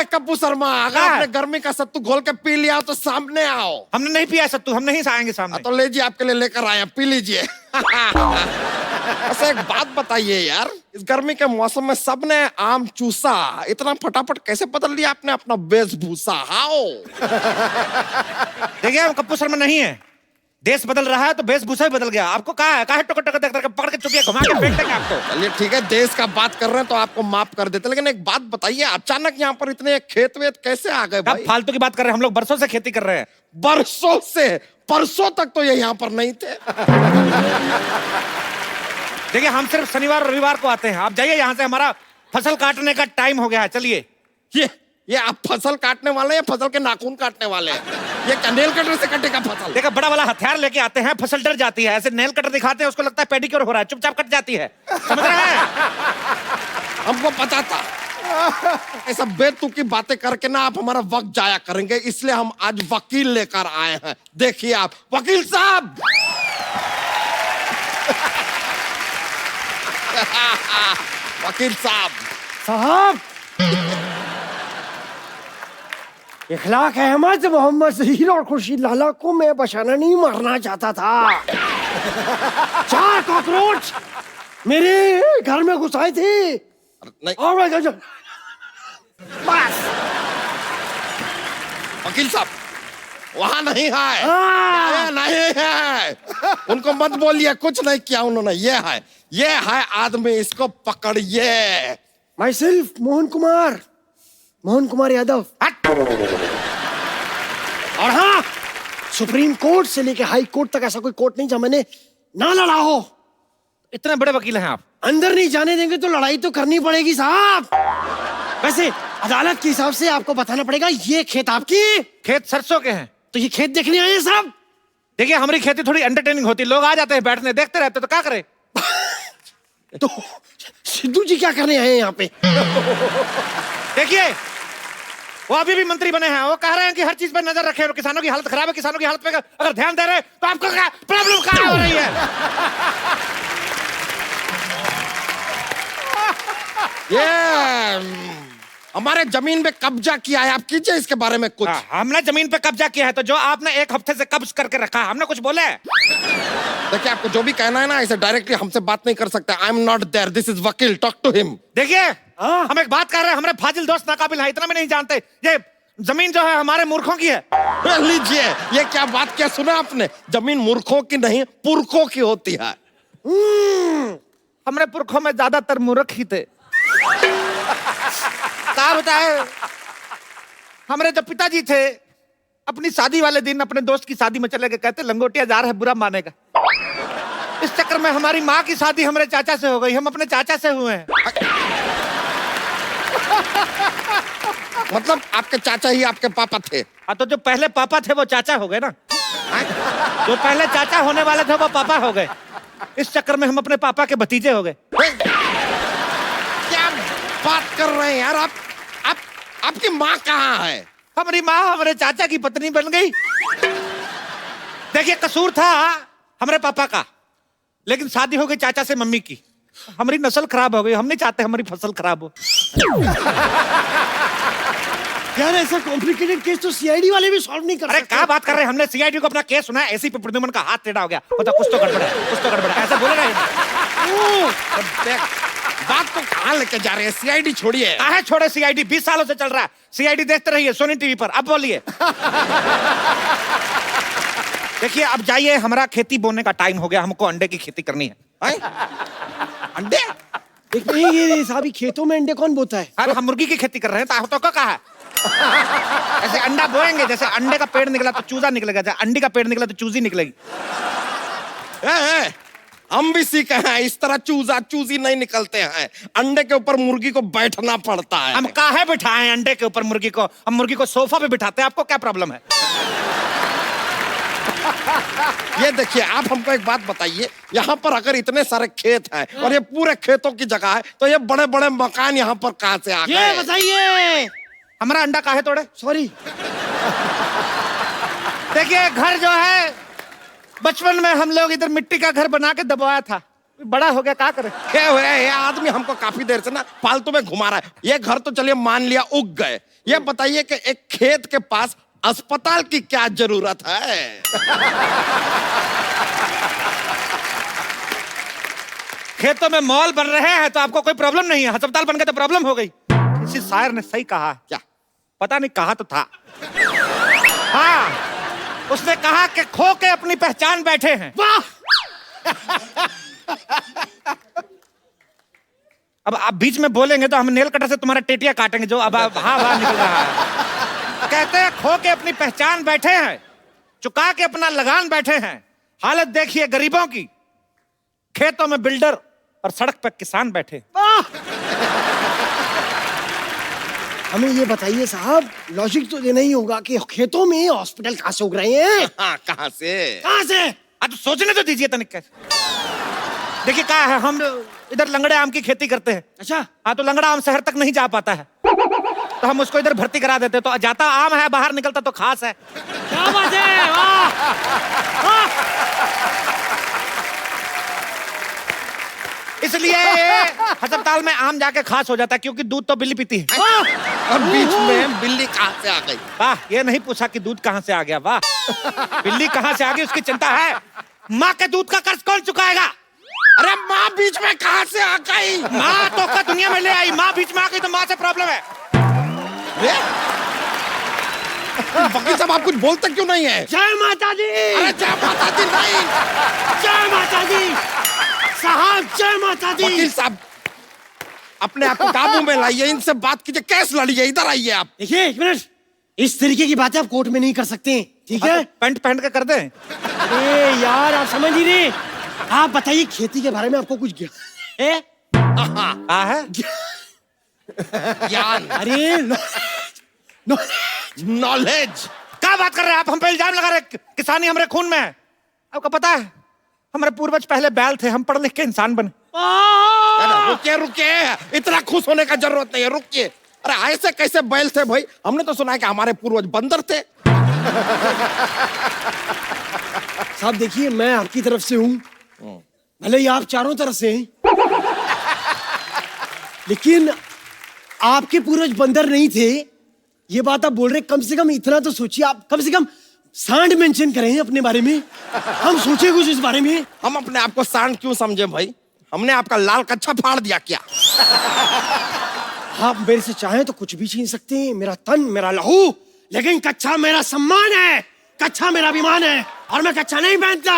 कप्पू शर्मा, अगर आपने गर्मी का सत्तू घोल के पी लिया तो सामने आओ। हमने नहीं पिया सत्तू, हम नहीं आएंगे सामने। तो लीजिए, आपके लिए लेकर आए हैं, पी लीजिए। अच्छा एक बात बताइए यार, इस गर्मी के मौसम में सबने आम चूसा, इतना फटाफट कैसे बदल लिया आपने अपना वेशभूषा? हाओ? देखिए हम कप्पू शर्मा नहीं है, देश बदल रहा है तो वेशभूषा भी बदल गया। आपको कहा है टोकर टोकर देख पकड़ के चुपिया घुमा के फेंक देंगे आपको। चलिए ठीक है, देश का बात कर रहे हैं तो आपको माफ कर देते, लेकिन एक बात बताइए, अचानक यहाँ पर इतने खेत वेत कैसे आ गए भाई? फालतू की बात कर रहे हैं, हम लोग बरसों से खेती कर रहे हैं। बरसों से? परसों तक तो ये यहाँ पर नहीं थे। देखिए हम सिर्फ शनिवार और रविवार को आते हैं। आप जाइए यहाँ से, हमारा फसल काटने का टाइम हो गया है। चलिए। ये आप फसल काटने वाले हैं, फसल के नाखून काटने वाले हैं? ये क्या नेल कटर से कटेगा फसल? देखा, बड़ा वाला हथियार लेके आते हैं, फसल डर जाती है। ऐसे नेल कटर दिखाते हैं, उसको लगता है पेडिक्योर हो रहा है, चुपचाप कट जाती है। समझ रहे हैं? हमको पता था ऐसा बेतुकी बातें करके ना आप हमारा वक्त जाया करेंगे, इसलिए हम आज वकील लेकर आए हैं। देखिए आप, वकील साहब। वकील साहब इखलाक अहमद मोहम्मद जहीर और खुर्शीद लाला को मैं बशाना नहीं मारना चाहता था। 4 कॉकरोच मेरे घर में घुस आए थे और मैं बस। वकील साहब वहां नहीं है, नहीं है, उनको मत बोलिए, कुछ नहीं किया उन्होंने। ये है आदमी, इसको पकड़िए। My self Mohan Kumar Yadav. और हाँ, सुप्रीम कोर्ट से लेके हाई कोर्ट तक ऐसा कोई कोर्ट नहीं जहां मैंने ना लड़ा हो। इतने बड़े वकील हैं आप। अंदर नहीं जाने देंगे तो लड़ाई तो करनी पड़ेगी साहब। वैसे अदालत के हिसाब से आपको बताना पड़ेगा, ये खेत आपकी? खेत सरसों के हैं। तो ये खेत देखने आए हैं साहब? देखिए हमारी खेती थोड़ी एंटरटेनिंग होती है, लोग आ जाते हैं बैठने, देखते रहते, तो क्या करें? तो सिद्धू जी क्या करने आए हैं यहाँ पे? देखिए वो अभी भी मंत्री बने हैं, वो कह रहे हैं कि हर चीज पर नजर रखें, किसानों की हालत खराब है, किसानों की हालत पे अगर ध्यान दे रहे हैं तो आपको क्या प्रॉब्लम कहाँ हो रही है? ये हमारे जमीन पे कब्जा किया है, आप कीजिए इसके बारे में कुछ। हमने जमीन पे कब्जा किया है तो जो आपने 1 हफ्ते से कब्ज करके रखा है, हमने कुछ बोले? देखिए आपको जो भी कहना है ना, ऐसे डायरेक्टली हमसे बात नहीं कर सकते। I am not there, this is वकील, टॉक टू हिम। देखिए हम एक बात कर रहे हैं, हमारे फाजिल दोस्त नाकाबिल है, इतना भी नहीं जानते। ये जमीन जो है हमारे मूर्खों की है। लीजिए, ये क्या बात क्या सुना आपने? जमीन मूर्खों की नहीं, पुरखों की होती है। हमारे पुरखों में ज्यादातर मूर्ख ही थे। क्या बताए, हमारे जो पिताजी थे अपनी शादी वाले दिन अपने दोस्त की शादी में चले गए, कहते लंगोटिया जा रहा है बुरा मानेगा। इस चक्कर में हमारी माँ की शादी हमारे चाचा से हो गई, हम अपने चाचा से हुए हैं। मतलब आपके चाचा ही आपके पापा थे? हाँ, तो जो पहले पापा थे वो चाचा हो गए ना। जो पहले चाचा होने वाले थे वो पापा हो गए। इस चक्कर में हम अपने पापा के भतीजे हो गए। क्या बात कर रहे हैं यार आप? आपकी माँ कहाँ है? हमारी माँ हमारे चाचा की पत्नी बन गई। देखिए कसूर था हमारे पापा का, लेकिन शादी हो गई चाचा से मम्मी की। हमारी नस्ल खराब हो गई, हम नहीं चाहते हमारी फसल खराब हो। यार ऐसा कॉम्प्लिकेटेड केस तो सीआईडी वाले भी सॉल्व नहीं कर सकते। अरे क्या बात कर रहे हैं, हमने सीआईडी को अपना केस सुना है, ऐसी पे प्रद्युमन का हाथ टेढ़ा हो गया, पता कुछ तो गड़बड़ है, कुछ तो गड़बड़ है, ऐसा बोले ना। बात तो कहाँ लेके जा रहे हैं? सीआईडी छोड़िए। काहे छोड़े सीआईडी, 20 सालों से चल रहा है सीआईडी, देखते रहिए सोनी टीवी पर। अब बोलिए। देखिए अब जाइए, हमारा खेती बोने का टाइम हो गया, हमको अंडे की खेती करनी है। अंडे? ये साहब खेतों में अंडे कौन बोता है? अरे हम मुर्गी की खेती कर रहे हैं, तो क्या कहा है? ऐसे अंडा बोएंगे, जैसे अंडे का पेड़ निकला तो चूजा निकलेगा, जैसे अंडे का पेड़ निकला तो चूजी निकलेगी। हम भी सीखे हैं, इस तरह चूजा चूजी नहीं निकलते हैं। अंडे के ऊपर मुर्गी को बैठना पड़ता है। हम काहे बिठाएं अंडे के ऊपर मुर्गी को? हम मुर्गी को सोफा पे बिठाते हैं, आपको क्या प्रॉब्लम है? ये देखिए, आप हमको एक बात बताइए, यहाँ पर अगर इतने सारे खेत हैं और ये पूरे खेतों की जगह है, तो ये बड़े बड़े मकान यहाँ पर कहाँ से आ गए? ये बताइए, हमारा अंडा काहे तोड़े? सॉरी। देखिए घर जो है बचपन में हम लोग इधर मिट्टी का घर बना के दबाया था, बड़ा हो गया, क्या करे। ये आदमी हमको काफी देर से ना फालतू में घुमा रहा है। ये घर तो चलिए मान लिया उग गए, ये बताइए कि एक खेत के पास अस्पताल की क्या जरूरत है? खेतों में मॉल बन रहे हैं तो आपको कोई प्रॉब्लम नहीं है, अस्पताल बन गया तो प्रॉब्लम हो गई। किसी शायर ने सही कहा, क्या? पता नहीं, कहा तो था। हाँ, उसने कहा कि खो के अपनी पहचान बैठे हैं। वाह! अब आप बीच में बोलेंगे तो हम नेल कटर से तुम्हारा टेटिया काटेंगे, जो अब हाँ वाह निकल रहा है। कहते हैं खो के अपनी पहचान बैठे हैं, चुका के अपना लगान बैठे हैं। हालत देखिए गरीबों की, खेतों में बिल्डर और सड़क पर किसान बैठे। वाह! हमें ये बताइए साहब, लॉजिक तो देना ही होगा कि खेतों में हॉस्पिटल कहाँ से उग रहे हैं? हाँ, कहाँ से? कहाँ से? तो सोचने तो दीजिए तनिक। देखिए क्या है, हम इधर लंगड़े आम की खेती करते हैं। अच्छा। हाँ, तो लंगड़ा आम शहर तक नहीं जा पाता है, तो हम उसको इधर भर्ती करा देते हैं, तो जाता आम है, बाहर निकलता तो खास है। क्या बात है, वाह! वाह! इसलिए अस्पताल में आम जाके खास हो जाता है, क्योंकि दूध तो बिल्ली पीती है। और बीच में बिल्ली कहाँ से आ गई? वाह, ये नहीं पूछा कि दूध कहाँ से आ गया, वाह। बिल्ली कहाँ से आ गई उसकी चिंता है, माँ के दूध का कर्ज कौन चुकाएगा? अरे माँ बीच में कहाँ से आ गई? माँ तो का दुनिया में ले आई, माँ बीच में आ गई तो माँ से प्रॉब्लम है। वकील साहब, आप कुछ बोलते क्यों नहीं है? जय माता दी! अरे जय माता दी नहीं। जय माता दी! साहब जय माता दी! वकील साहब, अपने आप को काबू में लाइए, इनसे बात कीजिए, केस लड़िए, इधर आइए आप। देखिए एक मिनट, इस तरीके की बातें आप कोर्ट में नहीं कर सकते, ठीक है? पैंट पहन के कर दे। अरे यार, आप समझ ही नहीं। आप बताइए, खेती के बारे में आपको कुछ है? हाँ है। ज्ञान, अरे नॉलेज। क्या बात कर रहे हैं आप, हम पे इल्जाम लगा रहे हैं, किसानी हमारे खून में है। आपको पता है हमारे पूर्वज पहले बैल थे, हम पढ़ लिख के इंसान बने। रुकिए रुकिए, इतना खुश होने का जरूरत नहीं है, रुकिए। अरे ऐसे कैसे बैल थे भाई? हमने तो सुना है कि हमारे पूर्वज बंदर थे। साहब देखिए, मैं आपकी तरफ से हूँ, भले ही आप चारों तरफ से हैं, लेकिन आपके पूर्वज बंदर नहीं थे, ये बात आप बोल रहे। कम से कम इतना तो सोचिए, आप कम से कम सांड मेंशन करें अपने बारे में, हम सोचे कुछ इस बारे में। हम अपने आप को सांड क्यों समझे भाई? हमने आपका लाल कच्छा फाड़ दिया क्या? आप मेरे से चाहें तो कुछ भी छीन सकते हैं, मेरा तन, मेरा लहू, लेकिन कच्छा मेरा सम्मान है, कच्छा मेरा अभिमान है, और मैं कच्छा नहीं पहनता।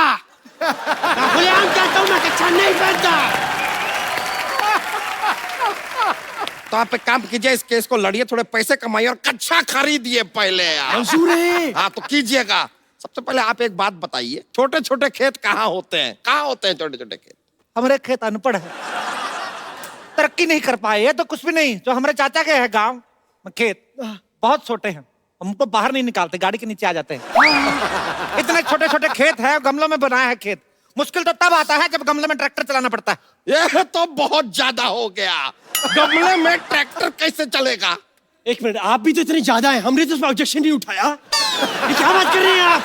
मैं खुलेआम कहता हूं, मैं कच्छा नहीं पहनता। तो आप एक काम कीजिए, इस केस को लड़िए, थोड़े पैसे कमाइए और कच्छा खरीदिए पहले यार। मंजूर है। हाँ तो कीजिएगा। सबसे पहले आप एक बात बताइए, छोटे छोटे खेत कहाँ होते हैं? कहाँ होते हैं छोटे छोटे खेत? हमारे खेत अनपढ़ है, तरक्की नहीं कर पाए, ये तो कुछ भी नहीं। जो हमारे चाचा के है गांव में खेत, बहुत छोटे हैं, हमको बाहर नहीं निकालते, गाड़ी के नीचे आ जाते हैं। इतने छोटे छोटे खेत है, गमलों में बनाया है खेत। मुश्किल तो तब आता है जब गमले में ट्रैक्टर चलाना पड़ता है। ये तो बहुत ज्यादा हो गया, गमले में ट्रैक्टर कैसे चलेगा? एक मिनट, आप भी तो इतने ज्यादा हैं, हमने तो उसमें ऑब्जेक्शन नहीं उठाया। ये क्या बात कर रहे हैं आप?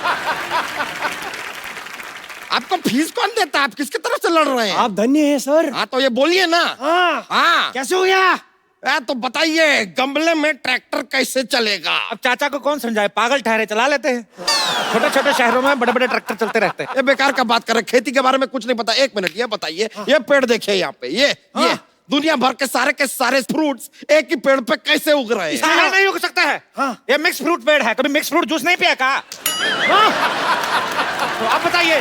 आपको फीस कौन देता है? आप किसकी तरफ से लड़ रहे हैं? आप धन्य हैं सर। हाँ तो ये बोलिए ना। हाँ हाँ कैसे हो गया? तो बताइए, गमले में ट्रैक्टर कैसे चलेगा? अब चाचा को कौन समझाए, पागल ठहरे, चला लेते हैं। छोटे छोटे शहरों में बड़े बड़े ट्रैक्टर चलते रहते हैं। ये बेकार का बात कर रहे हैं, खेती के बारे में कुछ नहीं पता। एक मिनट, ये बताइए, ये पेड़ देखिए यहाँ पे, ये दुनिया भर के सारे फ्रूट्स एक ही पेड़ पे कैसे उग रहे हैं? इसमें नहीं उग सकता है। हाँ। ये मिक्स फ्रूट पेड़ है, कभी मिक्स फ्रूट जूस नहीं पिया का? तो आप बताइए,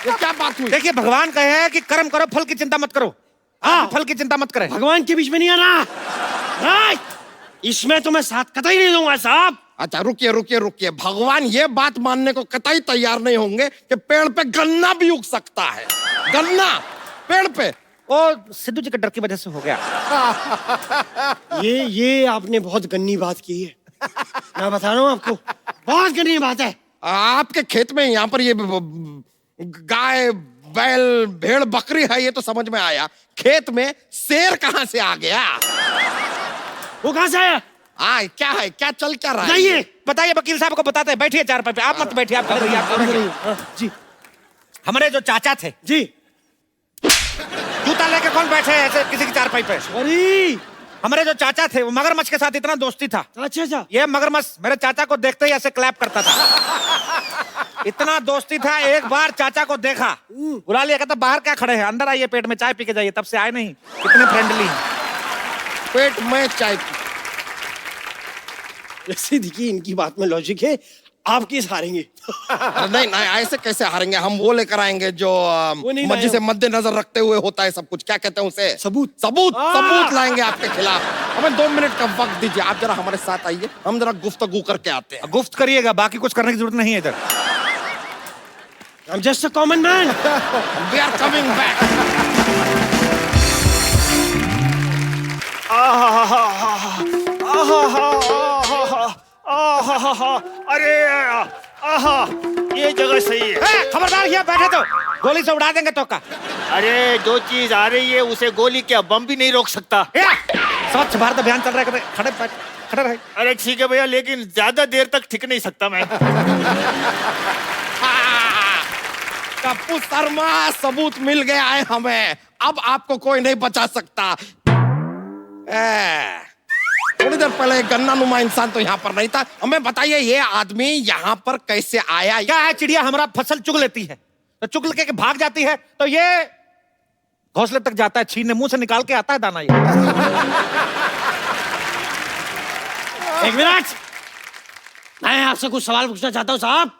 ये क्या बात हुई? देखिए भगवान कहे हैं कि कर्म करो, फल की चिंता मत करो। हाँ, फल की चिंता मत करें। भगवान के बीच में नहीं आना। राइट, इसमें तो मैं साथ कतई नहीं दूंगा साहब। अच्छा रुकिए रुकिए रुकिए, भगवान ये बात मानने को कतई तैयार नहीं होंगे कि पेड़ पे गन्ना भी उग सकता है। गन्ना पेड़ पे? वो सिद्धू जी के डर की वजह से हो गया। ये आपने बहुत गन्नी बात की है, मैं बता रहा हूँ आपको, बहुत गन्नी बात है। आपके खेत में यहाँ पर ये गाय बैल भेड़ बकरी है, ये तो समझ में आया। खेत में शेर कहाँ से आ गया? वो कहाँ से आया? हाँ क्या है, क्या चल क्या रहा है? बताइए बताइए, वकील साहब को बताते हैं। बैठिए चारपाई पे, आप मत बैठिए, आप खड़े रहिए, आप खड़े रहिए। जी हमारे जो चाचा थे, जी। जूता लेके कौन बैठे है ऐसे किसी की चारपाई पे? अरे हमारे जो चाचा थे वो मगरमच्छ के साथ इतना दोस्ती था, अच्छा अच्छा। ये मगरमच्छ मेरे चाचा को देखते ही ऐसे क्लैप करता था। इतना दोस्ती था, एक बार चाचा को देखा, बुला लिया, कहता बाहर क्या खड़े हैं, अंदर आइए, पेट में चाय पी के जाइए। तब से आए नहीं, इतने फ्रेंडली हैं। पेट में चाय पी। वैसे देखिए इनकी बात में लॉजिक है, आप केस हारेंगे। अरे नहीं नहीं, ऐसे कैसे हारेंगे हम? वो लेकर आएंगे जो वो नहीं मस्जिद लाए से मद्देनजर रखते हुए होता है सब कुछ, क्या कहते हैं उसे? सबूत। सबूत हाँ। सबूत लाएंगे आपके खिलाफ। हमें 2 मिनट का वक्त दीजिए, आप जरा हमारे साथ आइए, हम जरा गुफ्तगू करके आते हैं। गुफ्त करिएगा, बाकी कुछ करने की जरूरत नहीं है इधर। I am just a common man. We are coming back. अरे आहा, ये जगह सही है। खबरदार, यहाँ बैठे तो गोली से उड़ा देंगे तो का। अरे जो चीज आ रही है उसे गोली क्या बम भी नहीं रोक सकता। स्वच्छ भारत अभियान चल रहा है, खड़े खड़े रहे। अरे ठीक है भैया, लेकिन ज्यादा देर तक टिक नहीं सकता मैं। कप्पू शर्मा, सबूत मिल गया है हमें, अब आपको कोई नहीं बचा सकता। थोड़ी देर पहले एक गन्ना नुमा इंसान तो यहाँ पर नहीं था। हमें बताइए ये आदमी यहाँ पर कैसे आया? क्या है, चिड़िया हमारा फसल चुग लेती है तो चुग लेके भाग जाती है, तो ये घोंसले तक जाता है, छीनने मुंह से निकाल के आता है दाना। ये एक मिनट, मैं आपसे कुछ सवाल पूछना चाहता हूँ साहब।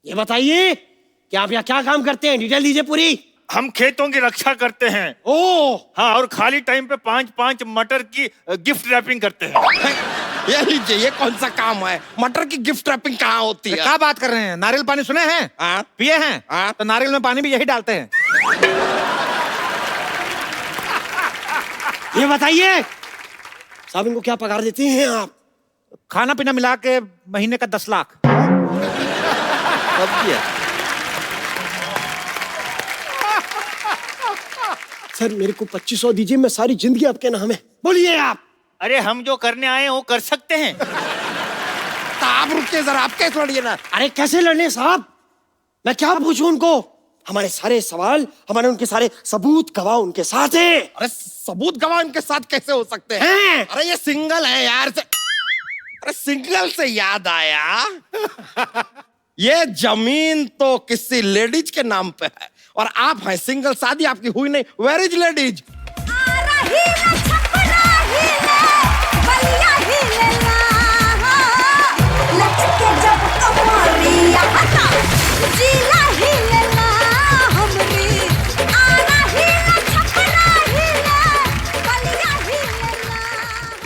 ये बताइए कि आप यहाँ क्या काम करते हैं, डिटेल दीजिए पूरी। हम खेतों की रक्षा करते हैं। ओ हाँ, और खाली टाइम पे 5-5 मटर की गिफ्ट रैपिंग करते हैं। ये लीजिए, ये कौन सा काम है? मटर की गिफ्ट रैपिंग कहाँ होती है? क्या बात कर रहे हैं? नारियल पानी सुने हैं? हाँ? पिए हैं? हाँ? तो नारियल में पानी भी यही डालते हैं। ये बताइए साहब, इनको क्या पगार देते हैं आप? खाना पीना मिला के महीने का 10 लाख। सर मेरे को 2500 दीजिए, मैं सारी जिंदगी आपके नाम है। बोलिए आप। अरे हम जो करने आए हैं वो कर सकते हैं। तो आप रुकिए जरा, आप कैसे लड़िए ना। अरे कैसे लड़ने साहब, मैं क्या पूछूं उनको? हमारे सारे सवाल, हमारे उनके सारे सबूत गवाह उनके साथ है। अरे सबूत गवाह इनके साथ कैसे हो सकते हैं? हैं? अरे ये सिंगल है यार। अरे सिंगल से याद आया, ये जमीन तो किसी लेडीज के नाम पे है और आप हैं सिंगल, शादी आपकी हुई नहीं। Where is ladies?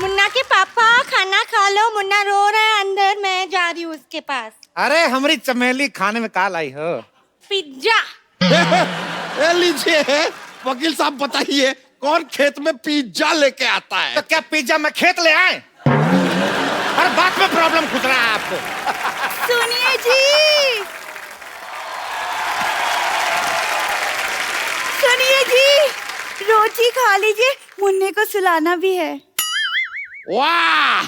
मुन्ना के पापा खाना खा लो, मुन्ना रो रहा है अंदर, मैं जा रही हूँ उसके पास। अरे हमारी चमेली खाने में का लाई हो? पिज्जा। ए लीजिए वकील साहब, बताइए कौन खेत में पिज्जा लेके आता है? तो क्या पिज्जा में खेत ले आए? हर बात में प्रॉब्लम खुद रहा है आपको। सुनिए जी, सुनिए जी, रोटी खा लीजिए, मुन्ने को सुलाना भी है। वाह,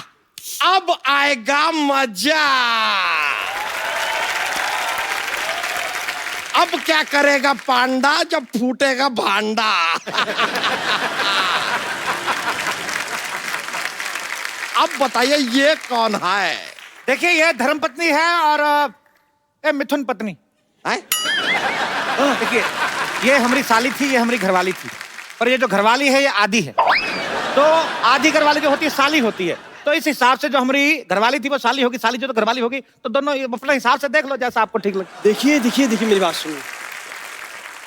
अब आएगा मजा। अब क्या करेगा पांडा जब फूटेगा भांडा। अब बताइए ये कौन है? देखिए ये धर्मपत्नी है और ये मिथुन पत्नी हैं? देखिए ये हमारी साली थी, ये हमारी घरवाली थी, पर ये जो घरवाली है ये आधी है। तो आधी घरवाली जो होती है साली होती है, तो इस हिसाब से जो हमारी घरवाली थी वो साली होगी, साली जो तो घरवाली होगी, तो दोनों अपने हिसाब से देख लो जैसा आपको ठीक लगे। देखिए देखिए देखिए मेरी बात सुनिए,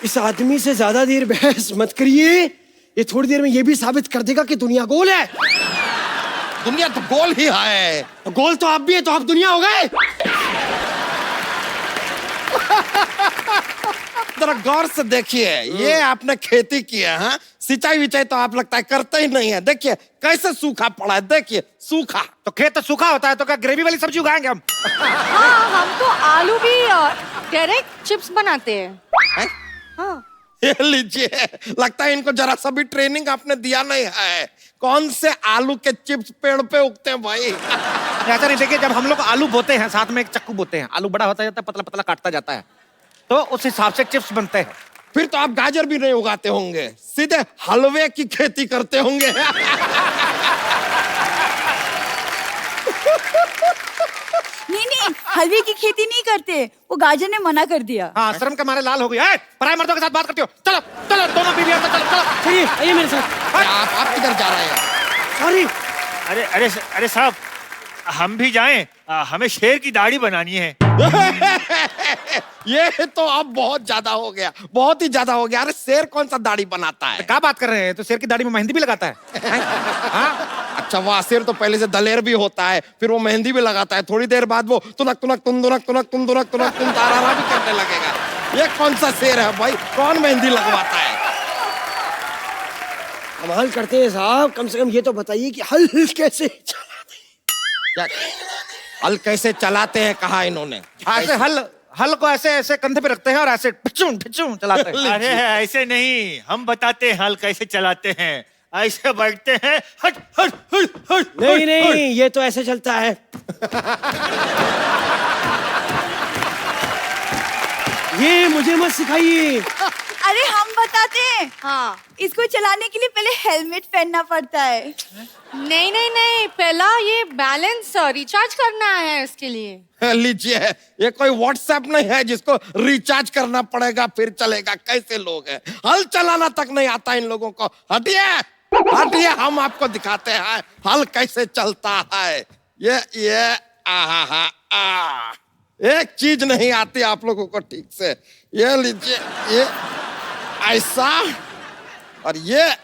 इस आदमी से ज्यादा देर बहस मत करिए, ये थोड़ी देर में ये भी साबित कर देगा कि दुनिया गोल है। दुनिया तो गोल ही है। गोल तो आप भी है, तो आप दुनिया हो गए। जरा गौर से देखिए, ये आपने खेती की है, हाँ? सिंचाई विचाई तो आप लगता है करते ही नहीं है। देखिए कैसे सूखा पड़ा है, देखिए सूखा। तो खेत तो सूखा होता है, तो क्या ग्रेवी वाली सब्जी उगाएंगे हम? हाँ, हम तो आलू भी डायरेक्ट चिप्स बनाते हैं। हैं? हाँ। ये लीजिए, लगता है इनको जरा सा भी ट्रेनिंग आपने दिया नहीं है। कौन से आलू के चिप्स पेड़ पे उगते हैं भाई? ऐसा नहीं, देखिए जब हम लोग आलू बोते हैं साथ में एक चक्कू बोते हैं, आलू बड़ा होता जाता है, पतला पतला काटता जाता है, तो उस हिसाब से चिप्स बनते हैं। फिर तो आप गाजर भी नहीं उगाते होंगे, सीधे हलवे की खेती करते होंगे। नहीं, हलवे की खेती नहीं करते, वो गाजर ने मना कर दिया। हाँ, शर्म के मारे लाल हो गई। पराये मर्दों के साथ बात करती हो? चलो चलो, दोनों बीवियों से चलो चलो। चलिए आइए मेरे साथ। आप किधर जा रहे हैं? सॉरी। अरे अरे अरे साहब, हम भी जाएं? हमें शेर की दाढ़ी बनानी है। ये तो अब बहुत ज्यादा हो गया, बहुत ही ज्यादा हो गया। अरे शेर कौन सा दाढ़ी बनाता है? क्या बात कर रहे हैं? तो शेर की दाढ़ी में मेहंदी भी लगाता है। हाँ? अच्छा, वाह, शेर तो पहले से दलेर भी होता है, फिर वो मेहंदी भी लगाता है, थोड़ी देर बाद वो तुनक तुनक तुम दुनक तुनक तुम दुनक तुनक तुम तारारा भी करने लगेगा। ये कौन सा शेर है भाई? कौन मेहंदी लगवाता है? कमाल करते हैं साहब, कम से कम ये तो बताइए कि हल कैसे क्या हल कैसे चलाते हैं कहा इन्होंने? ऐसे हल को ऐसे ऐसे कंधे पे रखते हैं और ऐसे ठिचुम ठिचुम चलाते हैं। अरे ऐसे नहीं, हम बताते हैं हल कैसे चलाते हैं। ऐसे बैठते हैं, हट हट हट हट। नहीं नहीं, ये तो ऐसे चलता है। ये मुझे मत सिखाइए। अरे हम बताते हैं, हाँ। इसको चलाने के लिए पहले हेलमेट पहनना पड़ता है। नहीं नहीं नहीं, पहला ये बैलेंस रिचार्ज करना है इसके लिए। लीजिए, ये कोई व्हाट्सएप नहीं है जिसको रिचार्ज करना पड़ेगा फिर चलेगा। कैसे लोग हैं, हल चलाना तक नहीं आता इन लोगों को। हटिए हटिए, हम आपको दिखाते हैं हल कैसे चलता है। ये एक चीज नहीं आती आप लोगों को ठीक से। ये लीजिए, ये ऐसा और ये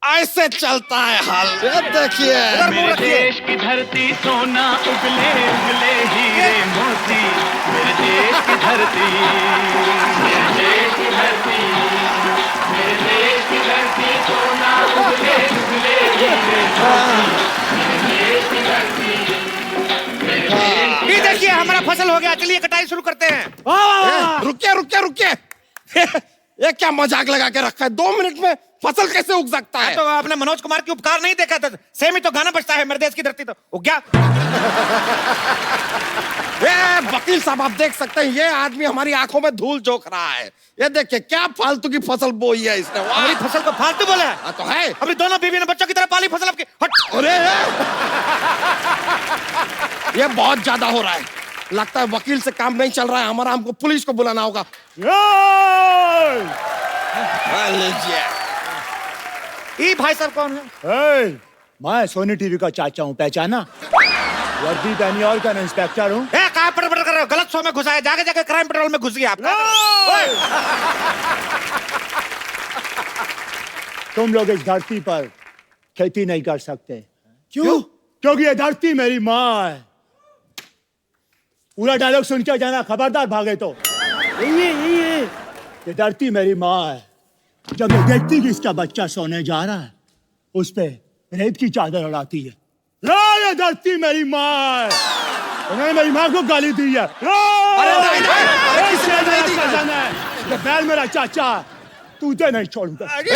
ऐसे चलता है हल। ये देखिए, मेरे देश की धरती सोना उगले उगले हीरे मोती। मेरे देश की धरती, मेरे देश की धरती, मेरे देश की धरती सोना उगले उगले हीरे मोती। मेरे देश की धरती, ये देखिए हमारा फसल हो गया, चलिए कटाई शुरू करते हैं। रुकिए रुकिए रुकिए। ये क्या मजाक लगा के रखा है? 2 मिनट में फसल कैसे उग सकता है? तो आपने मनोज कुमार की उपकार नहीं देखा था? सेम ही तो गाना बजता है, मेरे देश की धरती तो उग गया। ये वकील साहब, आप देख सकते हैं ये आदमी हमारी आंखों में धूल झोंक रहा है। ये देखिए क्या फालतू की फसल बोई है इसने। वाह! हमारी फसल को फालतू बोला है? हाँ तो है। अभी दोनों बीवी ने बच्चों की तरह पाली फसल आपकी। हट। अरे ये बहुत ज्यादा हो रहा है, लगता है वकील से काम नहीं चल रहा है हमारा, हमको पुलिस को बुलाना होगा। लीजिए। ये भाई साहब कौन है? मैं सोनी टीवी का चाचा हूँ, पहचाना? वर्दी पहनी और क्या, इंस्पेक्टर हूँ। कहाँ पड़ कर रहे हो? गलत शो में घुसा है, जाके जाके क्राइम पेट्रोल में घुस गया आप। तुम लोग इस धरती पर खेती नहीं कर सकते। क्यों? क्योंकि ये धरती मेरी माँ है। पूरा डायलॉग सुन के जाना, खबरदार भागे तो। यही है। ये धरती मेरी माँ है। जब ये देखती कि इसका बच्चा सोने जा रहा है, उस पे रेत की चादर उड़ाती है। ये धरती मेरी माँ है। उन्होंने मेरी माँ को गाली दी है। ये बैल मेरा चाचा है, तुझे नहीं छोड़ूंगा। पागल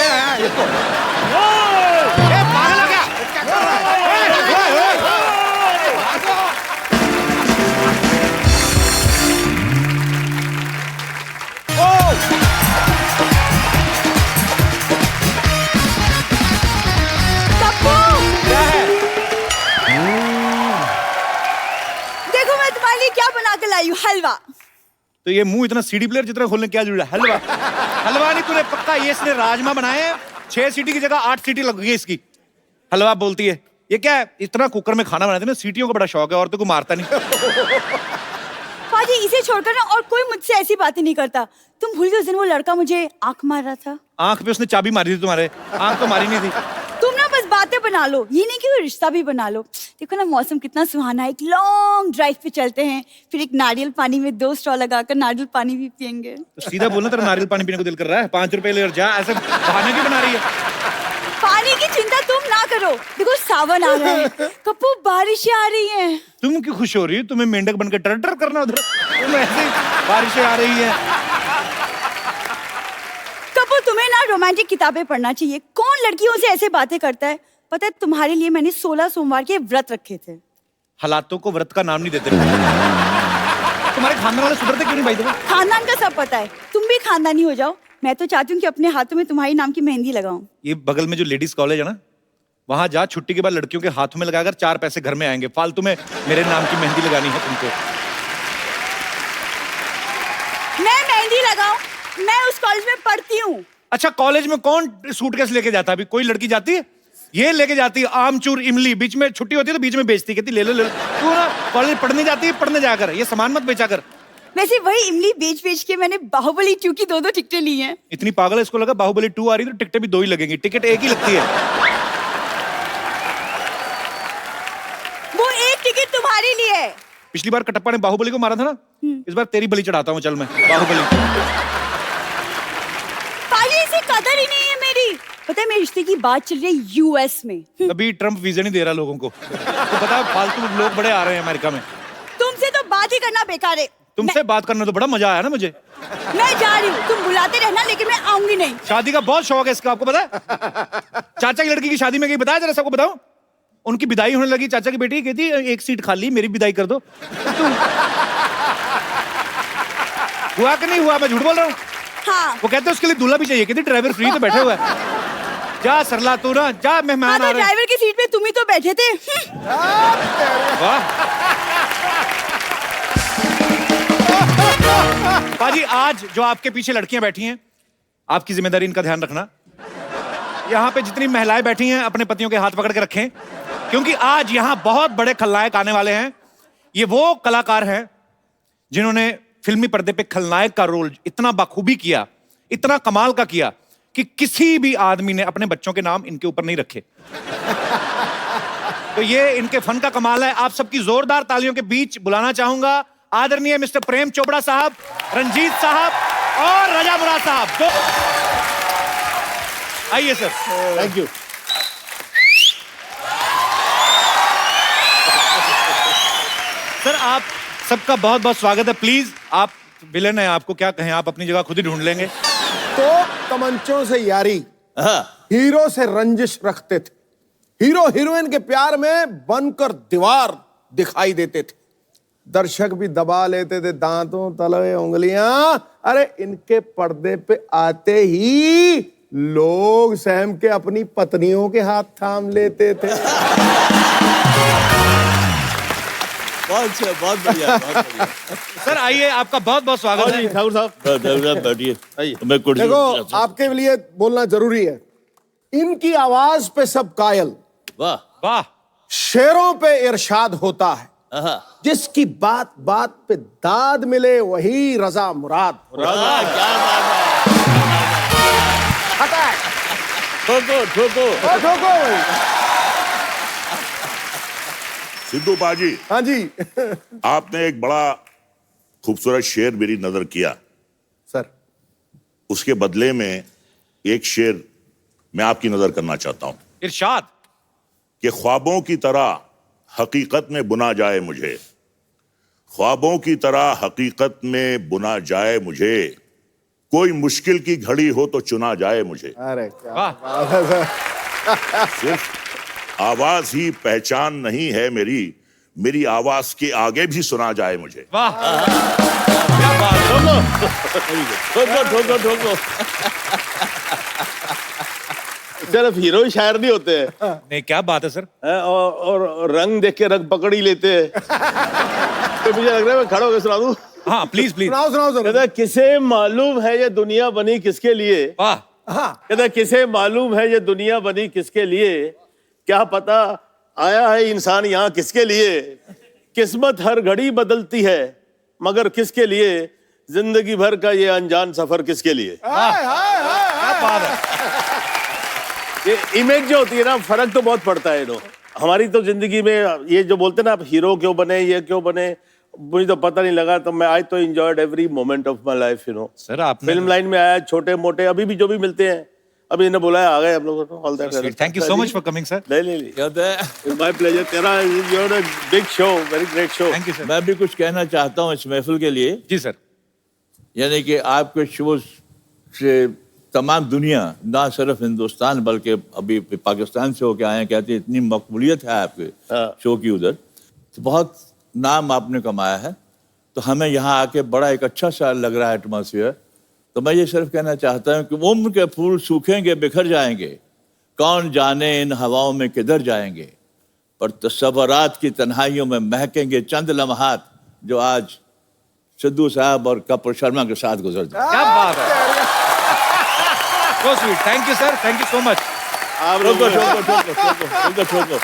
हो गया? क्या कर रहा है? देखो मैं तुम्हारे लिए क्या बना के लाई हूँ, हलवा। तो ये मुंह इतना सीडी प्लेयर जितना खोलने क्या जरूरत है? हलवा हलवा नहीं, तूने पक्का ये इसने राजमा बनाए हैं। 6 सीटी की जगह 8 सीटी लग गई इसकी। हलवा बोलती है, ये क्या है? इतना कुकर में खाना बनाते ना, सीटियों का बड़ा शौक है, औरतों को मारता नहीं। पाजी इसे छोड़कर ना और कोई मुझसे ऐसी बातें नहीं करता। तुम भूल गए उस दिन वो लड़का मुझे आंख मार रहा था। आंख पे उसने चाबी मारी थी तुम्हारे, आंख तो मारी नहीं थी। तुम ना बस बातें बना लो, ये नहीं कि कोई रिश्ता भी बना लो। देखो ना मौसम कितना सुहाना है, एक लॉन्ग ड्राइव पे चलते हैं, फिर एक नारियल पानी में 2 स्ट्रॉ लगाकर नारियल पानी भी पियेंगे। तो सीधा बोलना, तेरा नारियल पानी पीने को दिल कर रहा है? 5 रुपए ले और जा, ऐसे बहाने क्यों बना रही है? पानी की चिंता तुम ना करो, देखो सावन आ रहा है, कप्पू बारिशें आ रही हैं। तुम क्यों खुश हो रही हो? तुम्हें मेंढक बनकर टर टर करना उधर, तुम ऐसे बारिशें आ रही है। कप्पू तुम्हें ना रोमांटिक किताबें पढ़ना चाहिए। कौन लड़कियों से ऐसे बातें करता है? पता है तुम्हारे लिए मैंने 16 सोमवार के व्रत रखे थे। हालातों को व्रत का नाम नहीं देते। तुम्हारे खानदान वाले सुधरते क्यों नहीं भाई? तुम्हें खानदान का सब पता है, तुम भी खानदानी हो जाओ। मैं तो चाहती हूँ कि अपने हाथों में तुम्हारी नाम की मेहंदी लगाऊं। ये बगल में जो लेडीज कॉलेज है ना, वहां जा, छुट्टी के बाद लड़कियों के हाथों में लगाकर 4 पैसे घर में आएंगे। फालतू में मेरे नाम की मेहंदी लगानी है तुमको। मैं मेहंदी लगाऊं? मैं उस कॉलेज में पढ़ती हूँ। अच्छा, कॉलेज में कौन सूटकेस लेके जाता है? अभी कोई लड़की जाती है? ये लेके जाती है आमचूर इमली, बीच में छुट्टी होती है तो बीच में बेचती, कहती ले लो ले लो। तू ना कॉलेज पढ़ने जाती है, पढ़ने जाकर ये सामान मत बेचा कर। वैसे वही इमली बेच बेच के मैंने बाहुबली 2 की 2 टिकटें ली हैं। इतनी पागल है, इसको लगा बाहुबली 2 आ रही तो टिकटें भी 2 ही लगेंगी। टिकट एक ही लगती है। वो एक टिकट तुम्हारे लिए है। पिछली बार कटप्पा ने बाहुबली को मारा था ना, इस बार तेरी बलि चढ़ाता हूँ। चल मैं बाहुबली। पाजी, इसे कदर ही नहीं है मेरी। पता है मेरे रिश्ते की बात चल रही है यूएस में। अभी ट्रम्प वीजा नहीं दे रहा लोगों को, तो पता है फालतू लोग बड़े आ रहे हैं अमेरिका में। तुमसे तो बात ही करना बेकार है। तुमसे बात करने तो बड़ा मजा आया ना मुझे। मैं जा रही हूँ, तुम बुलाते रहना, लेकिन मैं आऊंगी नहीं। शादी का बहुत शौक है इसका, आपको पता है? चाचा की लड़की की शादी में गई, बताया जरा सबको बताओ। उनकी विदाई होने लगी, चाचा की बेटी कहती एक सीट खाली, मेरी विदाई कर दो। हुआ कि नहीं हुआ? मैं झूठ बोल रहा हूँ? हाँ। वो कहते हैं उसके लिए दूल्हा भी चाहिए, कहती ड्राइवर फ्री तो बैठे हुआ है। जा सरला तू ना जा, मेहमान आ रहे हैं। ड्राइवर की सीट पे तुम ही तो बैठे थे। वाह पाजी, आज जो आपके पीछे लड़कियां बैठी हैं, आपकी जिम्मेदारी इनका ध्यान रखना। यहाँ पे जितनी महिलाएं बैठी हैं अपने पतियों के हाथ पकड़ के रखें, क्योंकि आज यहाँ बहुत बड़े खलनायक आने वाले हैं। ये वो कलाकार हैं जिन्होंने फिल्मी पर्दे पे खलनायक का रोल इतना बखूबी किया, इतना कमाल का किया कि किसी भी आदमी ने अपने बच्चों के नाम इनके ऊपर नहीं रखे। तो ये इनके फन का कमाल है। आप सबकी जोरदार तालियों के बीच बुलाना चाहूंगा आदरणीय मिस्टर प्रेम चोपड़ा साहब, रंजीत साहब और रजा मुराद साहब। आइए सर। Thank you. सर आप सबका बहुत बहुत स्वागत है। प्लीज, आप विलेन हैं, आपको क्या कहें, आप अपनी जगह खुद ही ढूंढ लेंगे। तो तमंचों से यारी, हीरो से रंजिश रखते थे। हीरो हीरोइन के प्यार में बनकर दीवार दिखाई देते थे। दर्शक भी दबा लेते थे दांतों तले उंगलियां। अरे इनके पर्दे पे आते ही लोग सहम के अपनी पत्नियों के हाथ थाम लेते थे। बहुत अच्छा, बहुत बढ़िया, बहुत बढ़िया। सर आइए, आपका बहुत बहुत स्वागत है। ठाकुर साहब बैठिए, मैं कुर्सी देखो, आपके लिए बोलना जरूरी है। इनकी आवाज पे सब कायल। वाह वाह। शेरों पे इरशाद होता है, जिसकी बात बात पे दाद मिले वही रजा मुराद। क्या बात है। हटा है। ठोको ठोको। ठोको। सिद्धू बाजी, हाँ जी। आपने एक बड़ा खूबसूरत शेर मेरी नजर किया सर। उसके बदले में एक शेर मैं आपकी नजर करना चाहता हूं। इरशाद। कि ख्वाबों की तरह हकीकत में बुना जाए मुझे, ख्वाबों की तरह हकीकत में बुना जाए मुझे, कोई मुश्किल की घड़ी हो तो चुना जाए मुझे। अरे क्या वाह। बात है सर। सिर्फ आवाज ही पहचान नहीं है मेरी, मेरी आवाज के आगे भी सुना जाए मुझे। वाह क्या बात। ठोको ठोको ठोको। सिर्फ हीरो ही शायर नहीं होते हैं। नहीं, क्या बात है सर। और रंग देख के रंग पकड़ ही लेते हैं। तो मुझे लग रहा है मैं खड़ा होकर सुना दूं। हाँ प्लीज प्लीज। सुनाओ सुनाओ सुनाओ। कहता है, किसे मालूम है ये दुनिया बनी किसके लिए। वाह। कहता है, किसे मालूम है ये दुनिया बनी किसके लिए, क्या पता आया है इंसान यहाँ किसके लिए। किस्मत हर घड़ी बदलती है मगर किसके लिए, जिंदगी भर का ये अनजान सफर किसके लिए। क्या बात है। ये इमेज जो होती है ना, फर्क तो बहुत पड़ता है। हमारी तो जिंदगी में ये जो बोलते हैं ना, आप हीरो क्यों बने, ये क्यों बने, मुझे तो पता नहीं लगा। तो मैं आई तो enjoyed every moment of my life. Sir आप फिल्म लाइन में आया, छोटे मोटे अभी भी जो भी मिलते हैं, अभी इन्हें बुलाया, आ गए हम लोग। All that. Thank you so much for coming sir. नहीं क्या होता है। My pleasure. तेरा you're a big show, very great show. Thank you sir. मैं भी कुछ कहना चाहता हूँ इस महफिल के लिए। जी सर। यानी कि आपके शो से तमाम दुनिया, ना सिर्फ हिंदुस्तान बल्कि अभी पाकिस्तान से होके आए हैं, कहते हैं इतनी मकबूलियत है आपके शो की उधर, तो बहुत नाम आपने कमाया है, तो हमें यहाँ आके बड़ा एक अच्छा सा लग रहा है एटमॉस्फेयर। तो मैं ये सिर्फ कहना चाहता हूँ कि उम्र के फूल सूखेंगे, बिखर जाएंगे, कौन जाने इन हवाओं में किधर जाएंगे, पर तस्वरात की तन्हाइयों में महकेंगे चंद लम्हात जो आज सिद्धू साहब और कपूर शर्मा के साथ गुजर जाए। क्या बात है, so sweet, thank you sir, thank you so much. ठोको।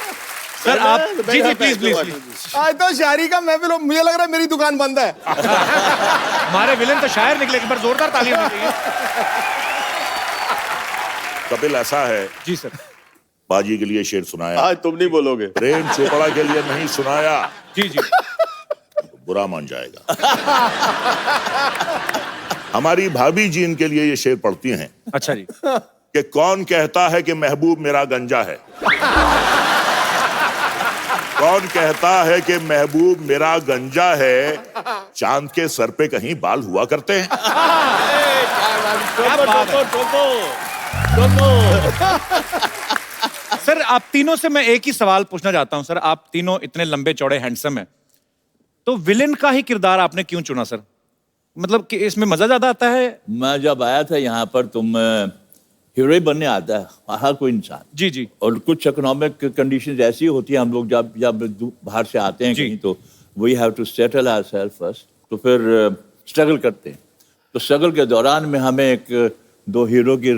सर आप जी जी प्लीज प्लीज प्लीज। आज तो शायरी का महफिल हो, मुझे लग रहा है मेरी दुकान बंद है। हमारे विलेन तो शायर निकले, एक बार जोरदार तालियां होनी चाहिए। कपिल ऐसा है जी सर। बाजी के लिए शेर सुनाया, आज तुम नहीं बोलोगे। प्रेम चोपड़ा के लिए नहीं सुनाया, जी जी, तो बुरा मान जाएगा। हमारी भाभी जी इनके लिए ये शेर पढ़ती हैं। अच्छा जी। कि कौन कहता है कि महबूब मेरा गंजा है, कौन कहता है कि महबूब मेरा गंजा है, चांद के सर पे कहीं बाल हुआ करते हैं। सर आप तीनों से मैं एक ही सवाल पूछना चाहता हूं सर, आप तीनों इतने लंबे चौड़े हैंडसम हैं, तो विलेन का ही किरदार आपने क्यों चुना सर? मतलब कि इसमें मजा ज्यादा आता है? मैं जब आया था यहाँ पर, तुम हीरो बनने आता है हर कोई इंसान। जी जी। और कुछ इकोनॉमिक कंडीशंस ऐसी होती है, हम लोग जब बाहर से आते हैं कहीं, तो we have to settle ourselves first, तो फिर स्ट्रगल करते हैं। तो स्ट्रगल के दौरान में हमें एक दो हीरो की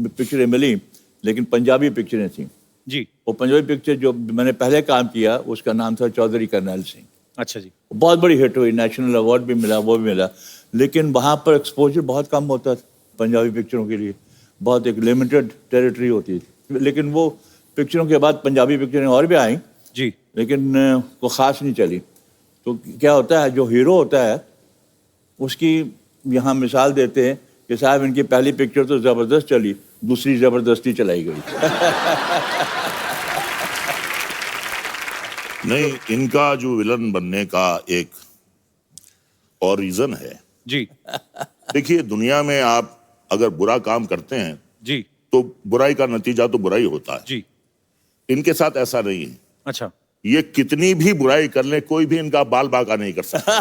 पिक्चरें मिली, लेकिन पंजाबी पिक्चरें थी जी। वो पंजाबी पिक्चर जो मैंने पहले काम किया उसका नाम था चौधरी करनैल सिंह। अच्छा जी। बहुत बड़ी हिट हुई, नेशनल अवार्ड भी मिला, वो भी मिला, लेकिन वहाँ पर एक्सपोजर बहुत कम होता था पंजाबी पिक्चरों के लिए, बहुत एक लिमिटेड टेरिटरी होती थी। लेकिन वो पिक्चरों के बाद पंजाबी पिक्चरें और भी आई जी, लेकिन वो ख़ास नहीं चली। तो क्या होता है, जो हीरो होता है उसकी यहाँ मिसाल देते हैं कि साहब इनकी पहली पिक्चर तो ज़बरदस्त चली, दूसरी ज़बरदस्ती चलाई गई। नहीं, इनका जो विलन बनने का एक और रीजन है जी। देखिए, दुनिया में आप अगर बुरा काम करते हैं जी, तो बुराई का नतीजा तो बुराई होता है जी। इनके साथ ऐसा नहीं है। अच्छा। ये कितनी भी बुराई कर ले, कोई भी इनका बाल बांका नहीं कर सकता।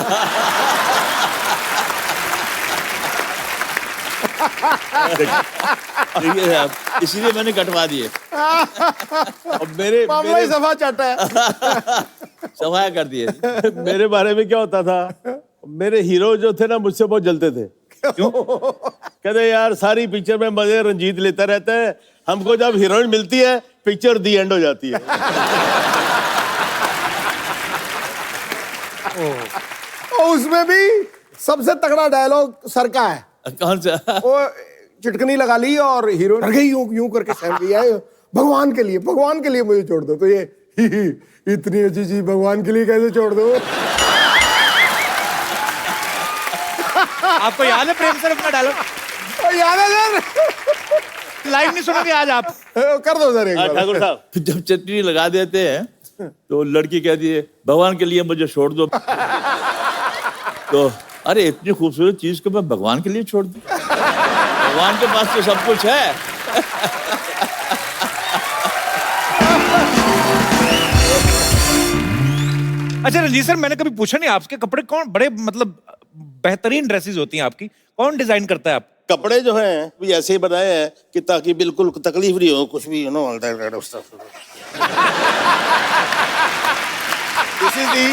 देखिए आप, इसीलिए मैंने कटवा दिए। अब मेरे सफा चाटा है। सफाया कर दिए। मेरे बारे में क्या होता था, मेरे हीरो जो थे ना मुझसे बहुत जलते थे। क्यों? कहते यार सारी पिक्चर में मजे रंजीत लेता रहता है, हमको जब हीरोइन मिलती है पिक्चर दी एंड हो जाती है। और उसमें भी सबसे तगड़ा डायलॉग सर का है। कौन सा? वो चिटकनी लगा ली और हीरोइन डर गई, यूं यूं करके सहम गई है, भगवान के लिए मुझे छोड़ दो। तो ये इतनी अच्छी चीज भगवान के लिए कैसे छोड़ दो? आपको याद है प्रेम सर अपना डायलॉग? याद है सर? लाइव नहीं सुनोगे आज आप? कर दो सर एक बार। ठाकुर साहब, जब चटनी लगा देते हैं तो लड़की कहती है भगवान के लिए मुझे छोड़ दो। तो अरे इतनी खूबसूरत चीज को मैं भगवान के लिए छोड़ दूं? भगवान के पास तो सब कुछ है। अच्छा रंजीत सर, मैंने कभी पूछा नहीं आपके कपड़े कौन बड़े मतलब बेहतरीन ड्रेसेस होती हैं आपकी, कौन डिजाइन करता है आप? कपड़े जो हैं भी ऐसे ही बनाए हैं कि ताकि बिल्कुल तकलीफ नहीं हो, कुछ भी This is the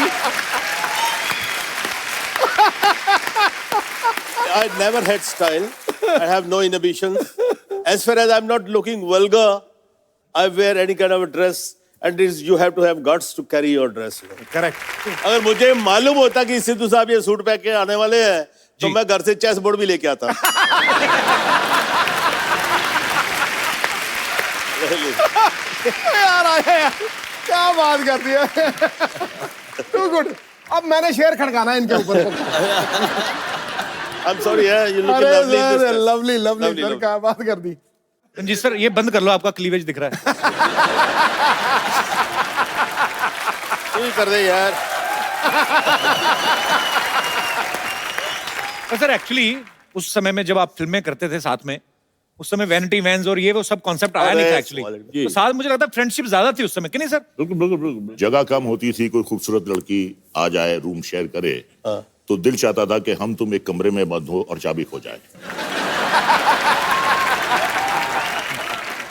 I never had style. I have no inhibitions. As far as I'm not looking vulgar, I wear any kind of a dress, and you have to have guts to carry your dress. Correct. अगर मुझे मालूम होता कि सिद्धू साहब ये suit पहन के आने वाले हैं, तो मैं घर से चेस बोर्ड भी लेके आता। यार आया यार, क्या बात करती है। Too good. अब मैंने शेर खड़काना है इनके ऊपर। I'm sorry, yeah, you look अरे lovely in this sir, dress. lovely Lovely, sir, क्या बात कर दी। रंजीत सर ये बंद कर लो, आपका क्लीवेज दिख रहा है। तू ही कर दे यार। तो सर एक्चुअली उस समय में जब आप फिल्में करते थे साथ में, उस समय वैनिटी वैन्स और ये वो सब कॉन्सेप्ट आया नहीं था एक्चुअली। तो साथ मुझे लगता है फ्रेंडशिप ज्यादा थी उस समय, कि नहीं सर? बिल्कुल बिल्कुल बिल्कुल। जगह कम होती थी, कोई खूबसूरत लड़की आ जाए, रूम शेयर करे, तो दिल चाहता था कि हम तुम एक कमरे में बंद हो और चाबी खो जाए।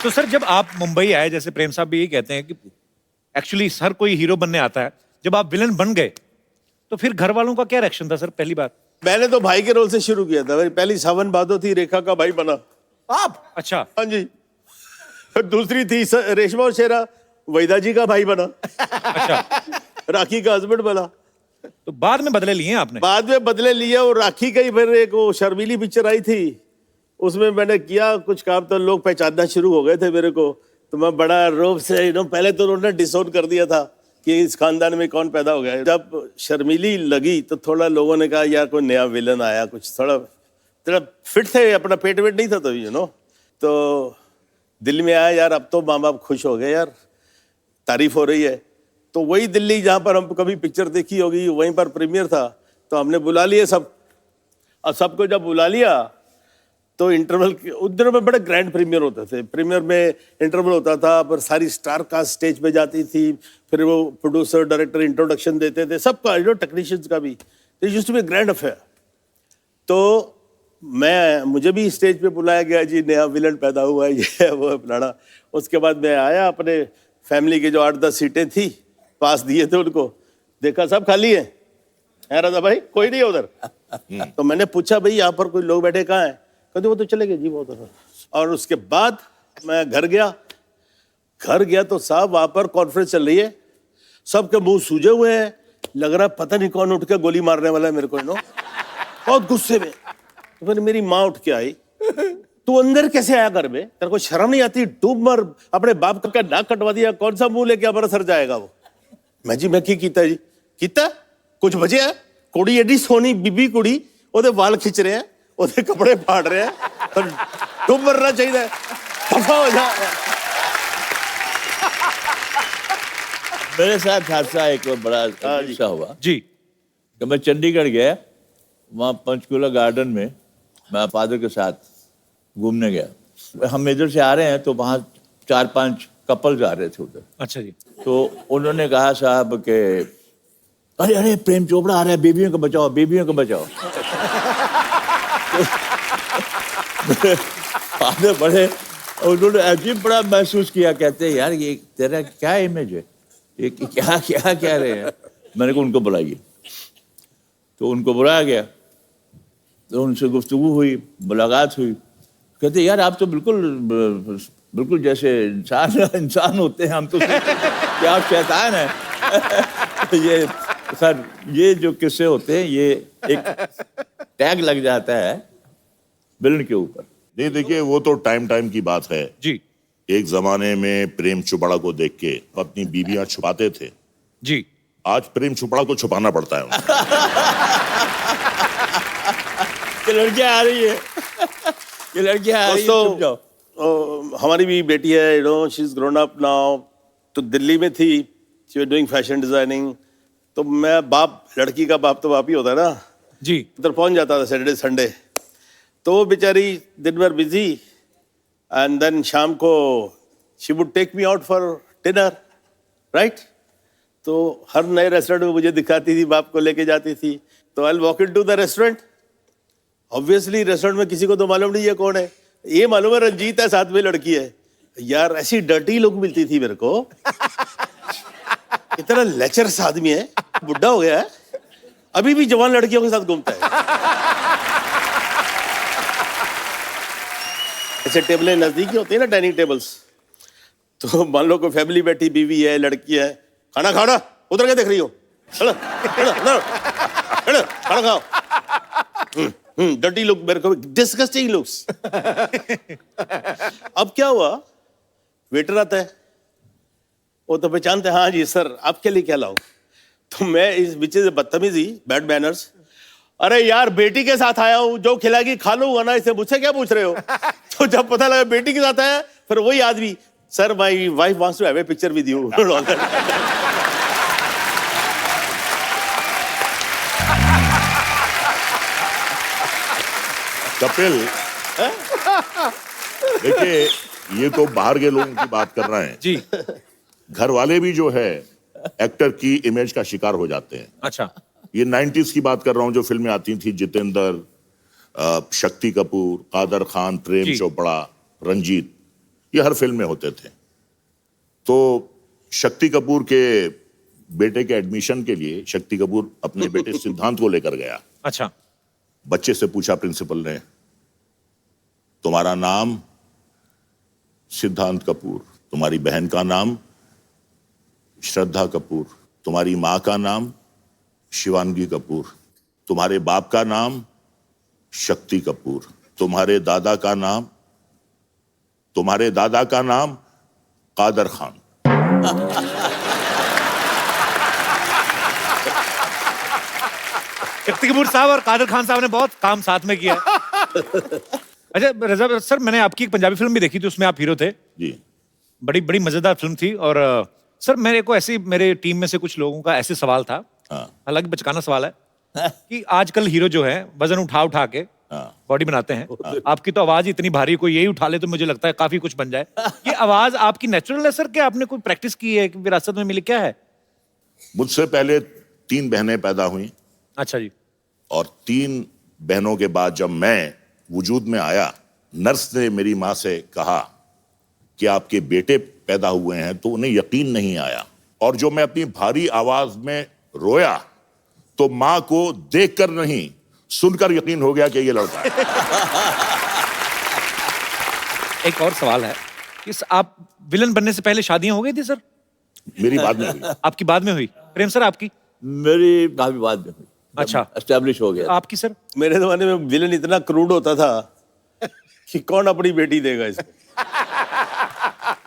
तो सर जब आप मुंबई आए, जैसे प्रेम साहब भी यही कहते हैं कि एक्चुअली हर कोई हीरो बनने आता है, जब आप विलन बन गए तो फिर घर वालों का क्या रिएक्शन था सर? पहली बात मैंने तो भाई के रोल से शुरू किया था। मेरी पहली सावन भादो थी, रेखा का भाई बना। आप? अच्छा। हाँ जी। दूसरी थी रेशमा और शेरा, वैदा जी का भाई बना। अच्छा। राखी का हस्बैंड बना। तो बाद में बदले लिए आपने? बाद में बदले लिया, और राखी का ही फिर एक वो शर्मीली पिक्चर आई थी, उसमें मैंने किया कुछ काम, तो लोग पहचानना शुरू हो गए थे मेरे को। तो मैं बड़ा रोब से पहले तो उन्होंने डिसोन कर दिया था कि इस खानदान में कौन पैदा हो गया। जब शर्मीली लगी तो थोड़ा लोगों ने कहा यार कोई नया विलन आया, कुछ थोड़ा फिट थे, अपना पेट वेट नहीं था तो तो दिल्ली में आया यार, अब तो माँ बाप खुश हो गए यार, तारीफ हो रही है। तो वही दिल्ली जहाँ पर हम कभी पिक्चर देखी होगी, वहीं पर प्रीमियर था, तो हमने बुला लिए सब। अब सबको जब बुला लिया तो इंटरवल उस दिनों में बड़े ग्रैंड प्रीमियर होते थे। प्रीमियर में इंटरवल होता था, पर सारी स्टार कास्ट स्टेज पे जाती थी, फिर वो प्रोड्यूसर डायरेक्टर इंट्रोडक्शन देते थे, सबका टेक्नीशियंस का भी। It used to be grand affair. तो मुझे भी स्टेज पे बुलाया गया, जी नया विलन पैदा हुआ है, ये वो फलाना। उसके बाद मैं आया, अपने फैमिली के जो 8-10 सीटें थी पास दिए थे उनको, देखा सब खाली है राजा भाई, कोई नहीं है उधर। तो मैंने पूछा भाई यहाँ पर कोई लोग बैठे कहाँ हैं? कहते वो तो चले गए जी वो तो। और उसके बाद मैं घर गया तो साहब वहां पर कॉन्फ्रेंस चल रही है, सबके मुंह सूजे हुए हैं, लग रहा है पता नहीं कौन उठ के गोली मारने वाला है मेरे को, बहुत गुस्से में। तो फिर मेरी माँ उठ के आई, तू अंदर कैसे आया घर में, तेरे को शर्म नहीं आती? डूब मर, अपने बाप का नाक कटवा दिया, कौन सा मुंह लेके हमारा सर जाएगा वो? मैं की कीता जी? कीता कुछ बचे है? कुड़ी एडी सोनी बीबी कुड़ी, ओदे वाल खिंच रहे हैं, ओदे कपड़े फाड़ रहे हैं, तो डूब मरना चाहिए, खफा हो जा। मेरे साथ हादसा एक बड़ा अच्छा हुआ जी, कि मैं चंडीगढ़ गया, वहाँ पंचकूला गार्डन में मैं फादर के साथ घूमने गया। हम इधर से आ रहे हैं तो वहाँ 4-5 कपल्स आ रहे थे उधर। अच्छा जी। तो उन्होंने कहा साहब के अरे अरे प्रेम चोपड़ा आ रहा है, बेबियों को बचाओ, बेबियों को बचाओ। फादर बड़े, उन्होंने अजीब बड़ा महसूस किया, कहते हैं यार ये तेरा क्या इमेज है, ये क्या क्या कह रहे हैं। मैंने कहा उनको बुलाइए, तो उनको बुलाया गया, तो उनसे गुफ्तगू हुई, मुलाकात हुई। कहते यार आप तो बिल्कुल जैसे इंसान होते हैं, हम तो क्या आप शैतान हैं। ये सर ये जो किस्से होते हैं, ये एक टैग लग जाता है विलन के ऊपर। नहीं देखिए, वो तो टाइम की बात है जी। एक जमाने में प्रेम चोपड़ा को देख के अपनी बीबियां छुपाते थे जी, आज प्रेम चोपड़ा को छुपाना पड़ता है। ये लड़कियां आ रही है, ये लड़कियां आ रही है, छुप जाओ। हमारी भी बेटी है, she is grown up now. तो दिल्ली में थी, she was doing fashion designing. तो मैं बाप, लड़की का बाप तो बाप ही होता है ना जी, उधर पहुंच जाता था सैटरडे संडे। तो वो बेचारी दिन भर बिजी, एंड देन शाम को she would take me out for dinner, right. तो हर नए रेस्टोरेंट में मुझे दिखाती थी, बाप को लेके जाती थी। तो I walk into the restaurant, obviously restaurant में किसी को तो मालूम नहीं है कौन है, ये मालूम है रंजीत है, साथ में लड़की है। यार ऐसी डर्टी लुक मिलती थी मेरे को, इतना लेचरस आदमी है, बुढ़ा हो गया है, अभी भी जवान लड़कियों के साथ घूमता है। ऐसे टेबलें नजदीकी होती है ना, डाइनिंग टेबल्स। तो मान लो कोई फैमिली बैठी, बीवी है, लड़की है, खाना खाना, उधर क्या देख रही हो, खाना खाओ। डर्टी लुक, मेरे को डिस्गस्टिंग लुक्स। अब क्या हुआ, वेटर आता है, वो तो पहचानते हैं, हाँ जी सर आपके लिए क्या लाऊं। तो मैं इस बीच से बदतमीजी, बैड मैनर्स, अरे यार बेटी के साथ आया हूं, जो खिलाएगी खा लूंगा ना, इसे मुझसे क्या पूछ रहे हो। तो जब पता लगा बेटी के साथ आया, फिर वही आदमी, sir my wife wants to have a picture with you. Kapil, देखिए, ये तो बाहर के लोगों की बात कर रहे हैं जी। घर वाले भी जो है एक्टर की इमेज का शिकार हो जाते हैं। अच्छा। ये 90s की बात कर रहा हूं, जो फिल्में आती थी, जितेंद्र, शक्ति कपूर, कादर खान, प्रेम चोपड़ा, रंजीत, ये हर फिल्म में होते थे। तो शक्ति कपूर के बेटे के एडमिशन के लिए शक्ति कपूर अपने बेटे सिद्धांत को लेकर गया। अच्छा। बच्चे से पूछा प्रिंसिपल ने, तुम्हारा नाम? सिद्धांत कपूर। तुम्हारी बहन का नाम? श्रद्धा कपूर। तुम्हारी मां का नाम? शिवांगी कपूर। तुम्हारे बाप का नाम? शक्ति कपूर। तुम्हारे दादा का नाम? कादर खान। शक्ति कपूर साहब और कादर खान साहब ने बहुत काम साथ में किया है। अच्छा रजा सर, मैंने आपकी एक पंजाबी फिल्म भी देखी थी, उसमें आप हीरो थे जी। बड़ी बड़ी मजेदार फिल्म थी। और सर मेरे को ऐसी, मेरे टीम में से कुछ लोगों का ऐसे सवाल था, हालांकि बचकाना सवाल है, कि आजकल हीरो जो है वजन उठा उठा के बॉडी बनाते हैं। आपकी तो आवाज इतनी भारी, कोई यही उठा ले तो मुझे लगता है काफी कुछ बन जाए। ये आवाज आपकी नेचुरल है सर, क्या आपने कोई प्रैक्टिस की है, विरासत में मिली, क्या है? मुझसे पहले 3 बहनें पैदा हुई। अच्छा जी। और 3 बहनों के बाद जब मैं वजूद में आया, नर्स ने मेरी मां से कहा कि आपके बेटे पैदा हुए हैं, तो उन्हें यकीन नहीं आया। और जो मैं अपनी भारी आवाज में रोया, तो मां को देखकर नहीं, सुनकर यकीन हो गया कि ये लड़का है। एक और सवाल है, इस आप विलन बनने से पहले शादियां हो गई थी सर? मेरी बाद में हुई। आपकी बाद में हुई? प्रेम सर आपकी? मेरी काफी बाद में हुई। अच्छा, एस्टेब्लिश हो गया। आपकी सर? मेरे जमाने में विलन इतना क्रूड होता था कि कौन अपनी बेटी देगा इसको।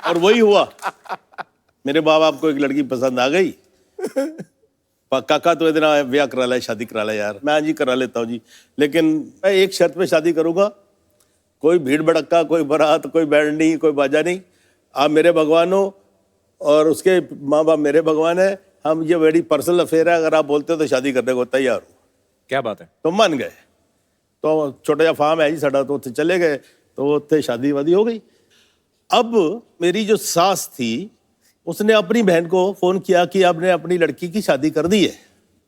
और वही हुआ। मेरे माँ बाप को एक लड़की पसंद आ गई, काका तो इतना ब्याह करा ले, शादी करा ले यार। मैं जी करा लेता हूँ जी, लेकिन मैं एक शर्त पे शादी करूंगा, कोई भीड़ भड़क्का, कोई बारात, कोई बैंड नहीं, कोई बाजा नहीं। आप मेरे भगवान हो और उसके माँ बाप मेरे भगवान है। हम ये बड़ी पर्सनल अफेयर है, अगर आप बोलते हो तो शादी करने को तैयार हो। क्या बात है? तो मान गए। तो छोटा जा फार्म है जी साडा, तो उत्थे चले गए, तो उत्थे शादी वादी हो गई। अब मेरी जो सास थी, उसने अपनी बहन को फोन किया कि आपने अपनी लड़की की शादी कर दी है।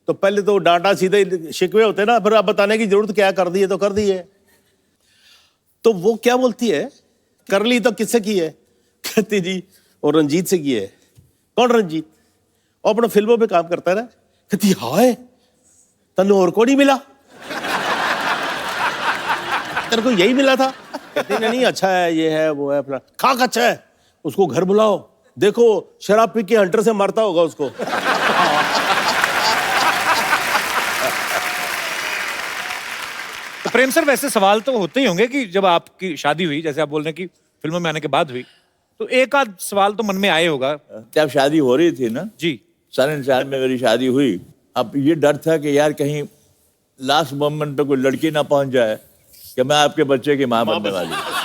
तो पहले तो डांटा सीधे शिकवे होते ना, फिर आप बताने की जरूरत क्या, कर दी है तो कर दी है। तो वो क्या बोलती है, कर ली तो किससे की है? कहती जी और रंजीत से की है। कौन रंजीत? और अपना फिल्मों पे काम करता है ना। कहती हाय, तन्नू और को नहीं मिला? तेरे को यही मिला था? कहती नहीं, अच्छा है, ये है, वो है, अपना खाक अच्छा है, उसको घर बुलाओ, देखो शराब पी के हंटर से मारता होगा उसको। तो प्रेम सर, वैसे सवाल तो होते ही होंगे कि जब आपकी शादी हुई, जैसे आप बोल रहे हैं कि फिल्मों में आने के बाद हुई, तो एक आध सवाल तो मन में आए होगा। जब शादी हो रही थी ना जी, 4 में मेरी शादी हुई। अब ये डर था कि यार कहीं लास्ट मोमेंट पे कोई लड़की ना पहुंच जाए कि मैं आपके बच्चे की मां बनने वाली हूं।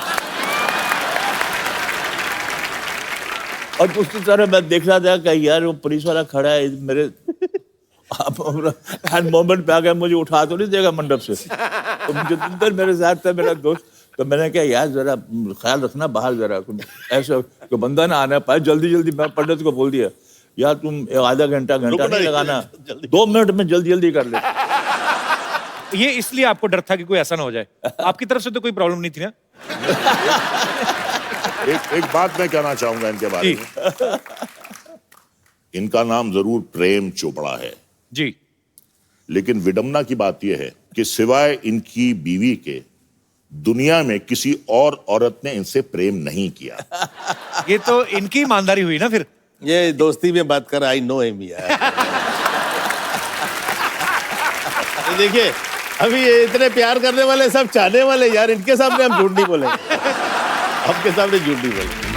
और उसी तरह मैं देख रहा था कि यार वो पुलिस वाला खड़ा है मेरे हर मोमेंट पे आ गया, मुझे उठा तो नहीं देगा मंडप से। तो जितेंद्र मेरे साथ था, मेरा दोस्त, तो मैंने कहा यार जरा ख्याल रखना, बाहर जरा ऐसा कोई बंदा ना आना पाए। जल्दी जल्दी मैं पंडित को बोल दिया, यार तुम आधा घंटा नहीं लगाना, 2 मिनट में जल्दी जल्दी कर ले। ये इसलिए आपको डर था कि कोई ऐसा ना हो जाए? आपकी तरफ से तो कोई प्रॉब्लम नहीं थी ना? एक बात मैं कहना चाहूंगा इनके बारे में। इनका नाम जरूर प्रेम चोपड़ा है जी, लेकिन विडम्बना की बात यह है कि सिवाय इनकी बीवी के दुनिया में किसी और औरत ने इनसे प्रेम नहीं किया। ये तो इनकी ईमानदारी हुई ना फिर। ये दोस्ती में बात कर, आई नो हिम यार। देखिए अभी ये इतने प्यार करने वाले सब चाहने वाले यार, इनके सामने हम झूठ नहीं बोलेंगे, आपके सामने झूठ नहीं बोलेंगे।